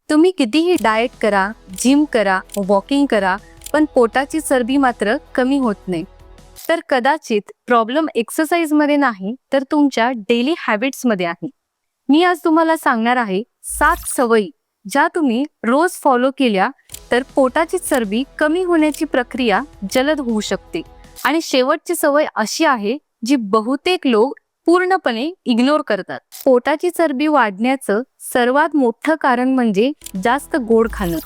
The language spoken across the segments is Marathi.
तुम्ही कितीही डाएट करा, जिम करा, वॉकिंग करा, पण पोटाची चरबी मात्र कमी होत नाही. तर कदाचित प्रॉब्लेम एक्सरसाइजमध्ये नाही, तर तुमच्या डेली हॅबिट्समध्ये आहे. मी आज तुम्हाला सांगणार आहे 7 सवयी ज्या तुम्ही रोज फॉलो केल्या तर पोटाची चरबी कमी होण्याची प्रक्रिया जलद होऊ शकते. आणि शेवटची सवय अशी आहे जी बहुतेक लोक पूर्णपणे इग्नोर करतात. पोटाची चरबी वाढण्याचं सर्वात मोठं कारण म्हणजे जास्त गोड खाणं.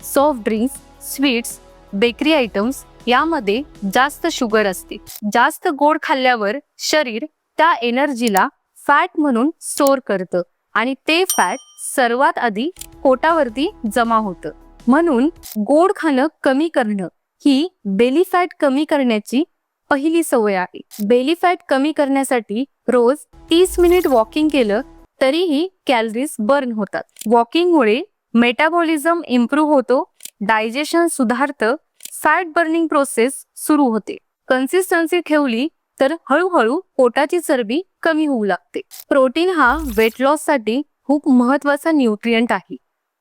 Soft drinks, sweets, bakery items यामध्ये जास्त शुगर असते. जास्त गोड खाल्ल्यावर शरीर त्या एनर्जीला फॅट म्हणून स्टोअर करतं आणि ते फॅट सर्वात आधी पोटावरती जमा होतं. म्हणून गोड खाणं कमी करणं ही बेली फॅट कमी करण्याची पहिली सवय आहे. बेली फॅट कमी करण्यासाठी रोज 30 मिनिट वॉकिंग केलं तरीही कॅलरीज बर्न होतात. वॉकिंगमुळे मेटाबॉलिझम इम्प्रूव्ह होतो, डायजेशन सुधारतं, फॅट बर्निंग प्रोसेस सुरू होते. कन्सिस्टन्सी ठेवली तर हळूहळू पोटाची चरबी कमी होऊ लागते. प्रोटीन हा वेट लॉस साठी खूप महत्वाचा न्यूट्रिएंट आहे.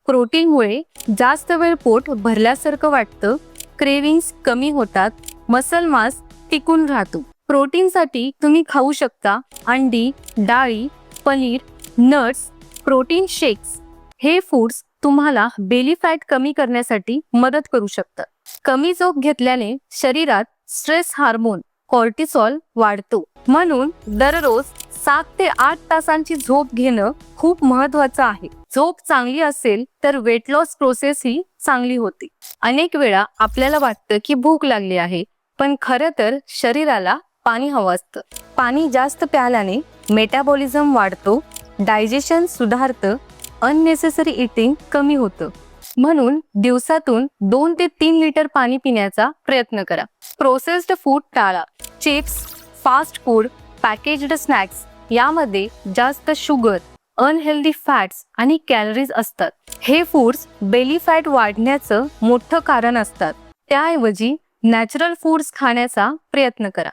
प्रोटीनमुळे जास्त वेळ पोट भरल्यासारखं वाटतं, क्रेविंग्स कमी होतात, मसल मास टिकून राहतो. प्रोटीनसाठी तुम्ही खाऊ शकता अंडी, डाळी, पनीर, नट्स, प्रोटीन शेक्स. हे फूड्स तुम्हाला बेली फॅट कमी करण्यासाठी मदत करू शकतात. कमी झोप घेतल्याने शरीरात स्ट्रेस हार्मोन कॉर्टिसॉल वाढतो. म्हणून दररोज 7 ते 8 तासांची झोप घेणं खूप महत्वाचं आहे. झोप चांगली असेल तर वेट लॉस प्रोसेस ही चांगली होते. अनेक वेळा आपल्याला वाटतं की भूक लागली आहे, पण खरं तर शरीराला पाणी हवं असतं. पाणी जास्त प्यायल्याने मेटाबॉलिझम वाढतो, डायजेशन सुधारतं, अननेसेसरी इटिंग कमी होतं. म्हणून दिवसातून 2 ते 3 लिटर पाणी पिण्याचा प्रयत्न करा. प्रोसेस्ड फूड टाळा. Chips, fast food, packaged snacks यामध्ये जास्त शुगर, अनहेल्दी फॅट्स आणि कॅलरीज असतात. हे फूड्स बेली फॅट वाढण्याचं मोठं कारण असतात. त्याऐवजी नॅचरल फूड्स खाण्याचा प्रयत्न करा.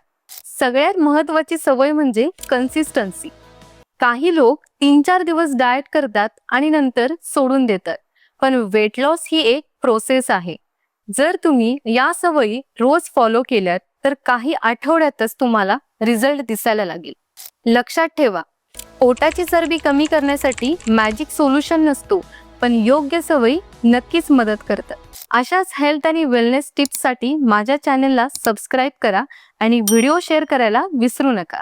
सगळ्यात महत्त्वाची सवय म्हणजे कन्सिस्टन्सी. काही लोक 3-4 दिवस डाएट करतात आणि नंतर सोडून देतात. पण वेट लॉस ही एक प्रोसेस आहे. जर तुम्ही या सवयी रोज फॉलो केल्यात तर काही आठवड्यातच तुम्हाला रिझल्ट दिसायला लागेल. लक्षात ठेवा, पोटाची चरबी कमी करण्यासाठी मॅजिक सोल्युशन नसतो, पण योग्य सवयी नक्कीच मदत करतात. अशाच हेल्थ आणि वेलनेस टिप्ससाठी माझ्या चॅनलला सबस्क्राईब करा आणि व्हिडिओ शेअर करायला विसरू नका.